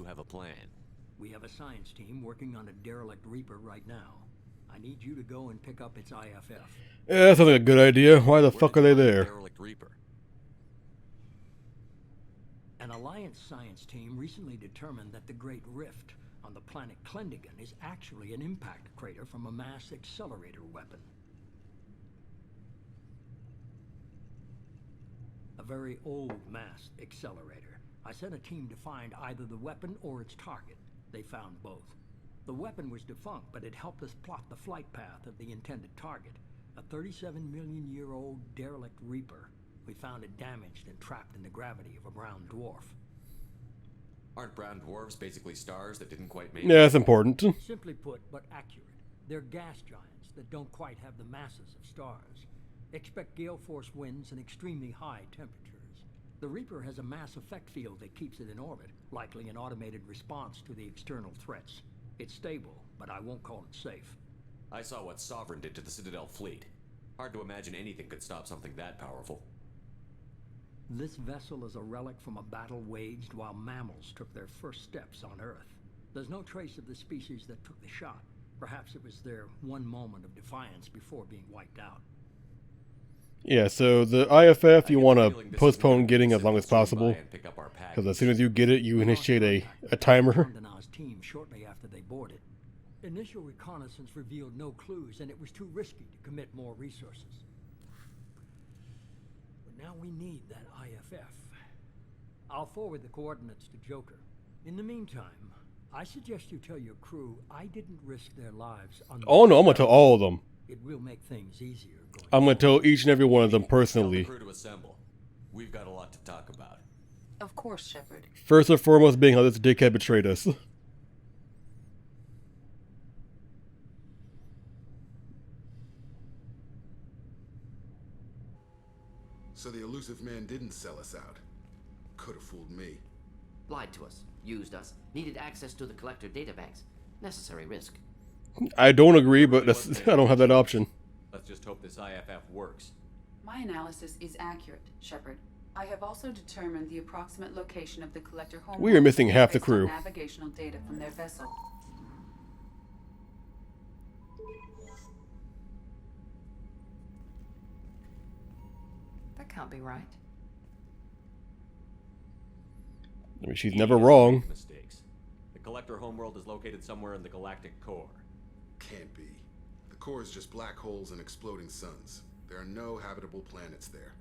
have a plan? We have a science team working on a derelict Reaper right now. I need you to go and pick up its IFF. Yeah, that sounds like a good idea. Why the Where fuck did are you they find the there? derelict Reaper? An Alliance science team recently determined that the Great Rift on the planet Klendigan is actually an impact crater from a mass accelerator weapon. A very old mass accelerator. I sent a team to find either the weapon or its target. They found both. The weapon was defunct, but it helped us plot the flight path of the intended target. A 37-million-year-old derelict Reaper. We found it damaged and trapped in the gravity of a brown dwarf. Aren't brown dwarves basically stars that didn't quite make Yeah, it? that's important. Simply put, but accurate. They're gas giants that don't quite have the masses of stars. Expect gale force winds and extremely high temperatures. The Reaper has a mass effect field that keeps it in orbit, likely an automated response to the external threats. It's stable, but I won't call it safe. I saw what Sovereign did to the Citadel fleet. Hard to imagine anything could stop something that powerful. This vessel is a relic from a battle waged while mammals took their first steps on Earth. There's no trace of the species that took the shot. Perhaps it was their one moment of defiance before being wiped out. Yeah, so the IFF you want to postpone getting as long as possible, because as soon as you get it, you initiate a timer. Condana's team shortly after they boarded. Initial reconnaissance revealed no clues, and it was too risky to commit more resources. But now we need that IFF. I'll forward the coordinates to Joker. In the meantime, I suggest you tell your crew I didn't risk their lives on the Oh no, I'm gonna tell all of them. It will make things easier going I'm gonna forward. tell each and every one of them Tell the personally. crew to assemble. We've got a lot to talk about. Of course, Shepard. First and foremost being how this dickhead betrayed us. So the elusive man didn't sell us out. Could have fooled me. Lied to us, used us, needed access to the collector databanks. Necessary risk. I don't agree, but I don't have that option. Let's just hope this IFF works. My analysis is accurate, Shepard. I have also determined the approximate location of the collector home. We are missing half the based on crew. navigational data from their vessel. That can't be right. I mean, she's never wrong. Mistakes. The collector homeworld is located somewhere in the galactic core. Can't be. The core is just black holes and exploding suns. There are no habitable planets there.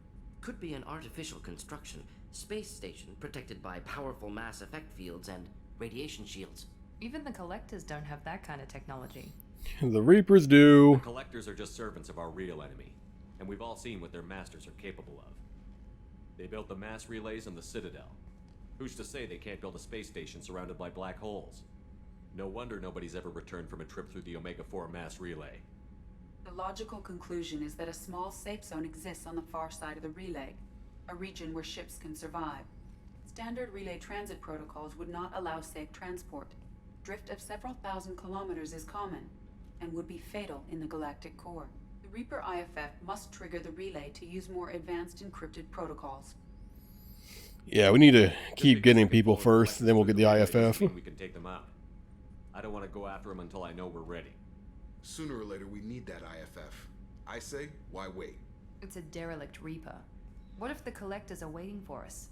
Could be an artificial construction, space station protected by powerful mass effect fields and radiation shields. Even the collectors don't have that kind of technology. The Reapers do. The collectors are just servants of our real enemy, and we've all seen what their masters are capable of. They built the mass relays on the Citadel. Who's to say they can't build a space station surrounded by black holes? No wonder nobody's ever returned from a trip through the Omega-4 mass relay. The logical conclusion is that a small safe zone exists on the far side of the relay, a region where ships can survive. Standard relay transit protocols would not allow safe transport. Drift of several thousand kilometers is common, and would be fatal in the galactic core. The Reaper IFF must trigger the relay to use more advanced encrypted protocols. Yeah, we need to keep getting people first, then we'll get the IFF. We can take them out. I don't want to go after them until I know we're ready. Sooner or later, we need that IFF. I say, why wait? It's a derelict Reaper. What if the collectors are waiting for us?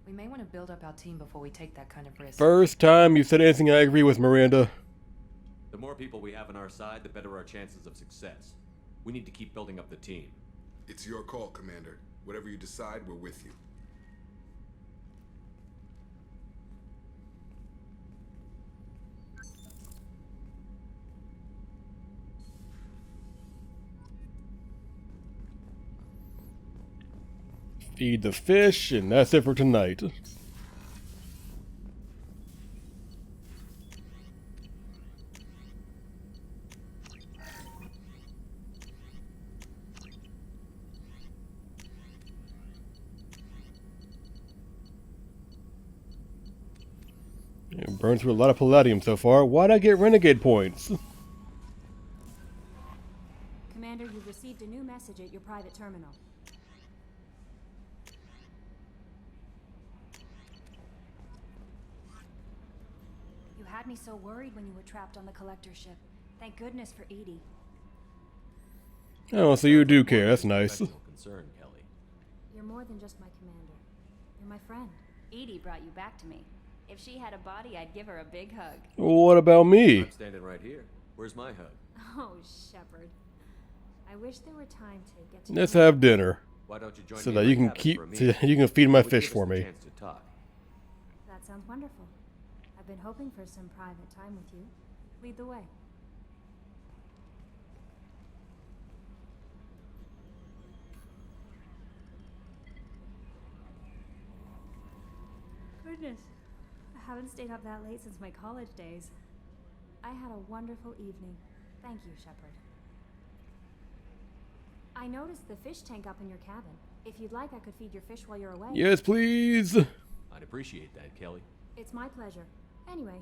We may want to build up our team before we take that kind of risk. First time you said anything I agree with, Miranda. The more people we have on our side, the better our chances of success. We need to keep building up the team. It's your call, Commander. Whatever you decide, we're with you. Feed the fish, and that's it for tonight. Burned through a lot of palladium so far. Why'd I get renegade points? Commander, you've received a new message at your private terminal. had me so worried when you were trapped on the collector ship. Thank goodness for Edie. Oh, so you do care. That's nice. Professional concern, Kelly. You're more than just my commander. You're my friend. Edie brought you back to me. If she had a body, I'd give her a big hug. What about me? I'm standing right here. Where's my hug? Oh, Shepard. I wish there were time to get to Let's know have dinner Why don't you join so me that in you my can cabin for a so meal? that you can feed my Would fish give for us a me. chance to talk. That sounds wonderful. I've been hoping for some private time with you. Lead the way. Goodness. I haven't stayed up that late since my college days. I had a wonderful evening. Thank you, Shepard. I noticed the fish tank up in your cabin. If you'd like, I could feed your fish while you're away. Yes, please. I'd appreciate that, Kelly. It's my pleasure. Anyway,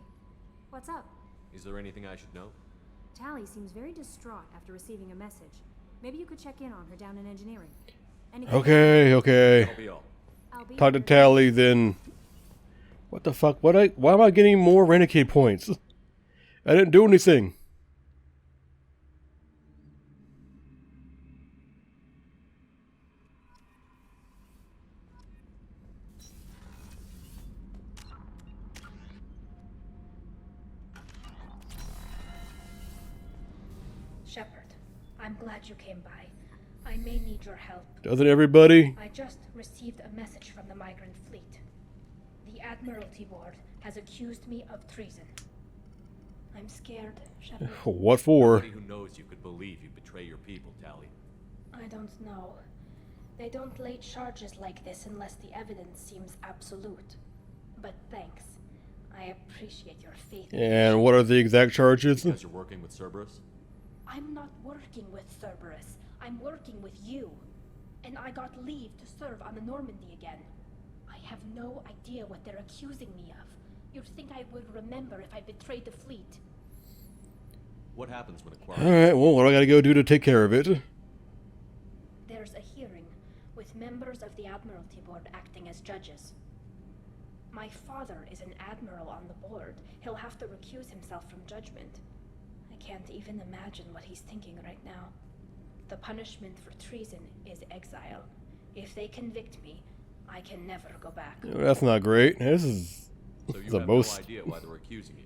what's up? Is there anything I should know? Tally seems very distraught after receiving a message. Maybe you could check in on her down in engineering. Anything Okay. That'll be all. I'll be Talk to here. Tally then. What the fuck? Why am I getting more Renegade points? I didn't do anything. Shepard, I'm glad you came by. I may need your help. Doesn't everybody? I just received a message from the migrant fleet. The Admiralty Board has accused me of treason. I'm scared, Shepard. What for? Nobody who knows you could believe you betray your people, Tally. I don't know. They don't lay charges like this unless the evidence seems absolute. But thanks. I appreciate your faith. And what are the exact charges? Because you're working with Cerberus? I'm not working with Cerberus. I'm working with you. And I got leave to serve on the Normandy again. I have no idea what they're accusing me of. You'd think I would remember if I betrayed the fleet. What happens when a All quarry... right. Well, what do I gotta go do to take care of it? There's a hearing with members of the Admiralty Board acting as judges. My father is an admiral on the board. He'll have to recuse himself from judgment. I can't even imagine what he's thinking right now. The punishment for treason is exile. If they convict me, I can never go back. That's not great. This is So you the have most no idea why they're accusing you.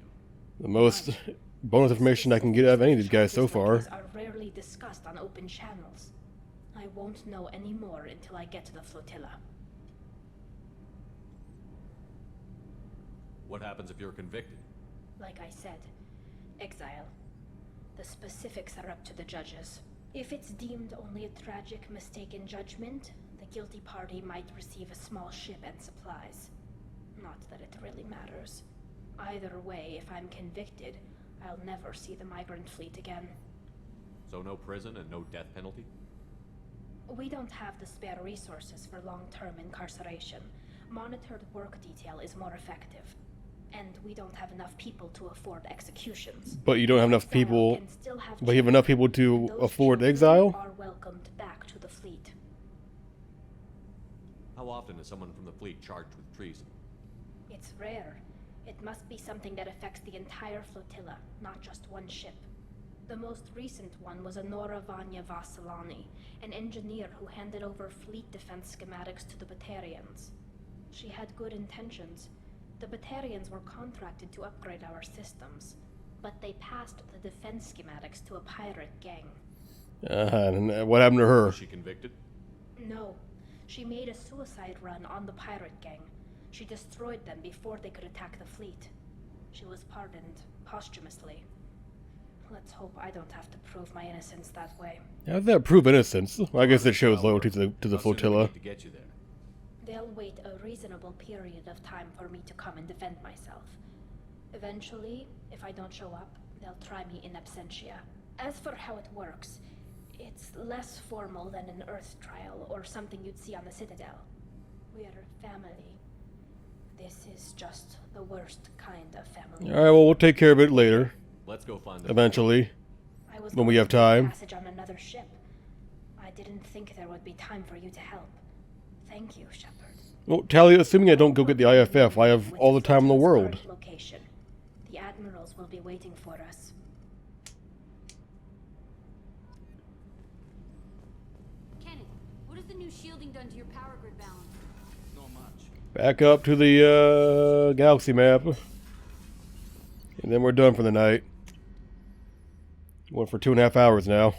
bonus information I can get out of any of these guys so far. Charges are rarely discussed on open channels. I won't know any more until I get to the flotilla. What happens if you're convicted? Like I said, exile. The specifics are up to the judges. If it's deemed only a tragic mistake in judgment, the guilty party might receive a small ship and supplies. Not that it really matters. Either way, if I'm convicted, I'll never see the migrant fleet again. So no prison and no death penalty? We don't have the spare resources for long-term incarceration. Monitored work detail is more effective. And we don't have enough people to afford executions. But you don't have enough Exile people. can still have But you have enough people to children, and those afford children exile? are welcomed back to the fleet. How often is someone from the fleet charged with treason? It's rare. It must be something that affects the entire flotilla, not just one ship. The most recent one was Anora Vanya Vasilani, an engineer who handed over fleet defense schematics to the Batarians. She had good intentions. The Batarians were contracted to upgrade our systems, but they passed the defense schematics to a pirate gang. And what happened to her? Was she convicted? No, she made a suicide run on the pirate gang. She destroyed them before they could attack the fleet. She was pardoned posthumously. Let's hope I don't have to prove my innocence that way. How does that prove innocence? I guess it shows loyalty to the How soon do they flotilla. need to get you there? They'll wait a reasonable period of time for me to come and defend myself. Eventually, if I don't show up, they'll try me in absentia. As for how it works, it's less formal than an Earth trial or something you'd see on the Citadel. We're family. This is just the worst kind of family. All right. Well, we'll take care of it later. Let's go find them. Eventually. I was when we going have to take time. passage on another ship. I didn't think there would be time for you to help. Thank you, Shepard. Well, Tally, assuming I don't go get the IFF, I have all the time in the world. Location. The admirals will be waiting for us. Kenneth, what has the new shielding done to your power grid balance? Not much. Back up to the galaxy map. And then we're done for the night. Went for 2.5 hours now.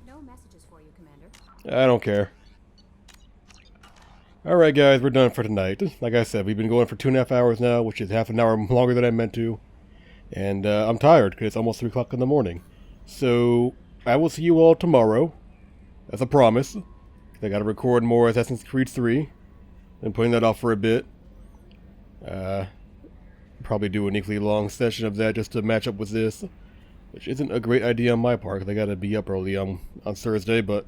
No messages for you, Commander. I don't care. Alright guys, we're done for tonight. Like I said, we've been going for 2.5 hours now, which is half an hour longer than I meant to. And I'm tired, because it's almost 3 o'clock in the morning. So, I will see you all tomorrow. As a promise. I gotta record more Assassin's Creed 3. Been putting that off for a bit. Probably do an equally long session of that just to match up with this. Which isn't a great idea on my part, because I gotta be up early on Thursday, but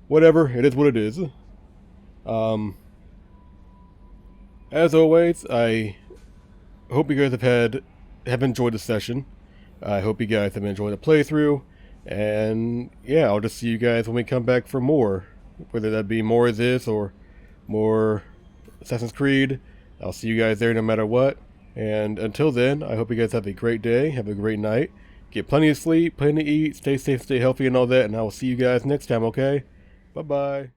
whatever, it is what it is. As always, I hope you guys have enjoyed the session. I hope you guys have enjoyed the playthrough. And yeah, I'll just see you guys when we come back for more. Whether that be more of this or more Assassin's Creed. I'll see you guys there no matter what. And until then, I hope you guys have a great day, have a great night. Get plenty of sleep, plenty to eat, stay safe, stay healthy and all that. And I will see you guys next time, okay? Bye-bye.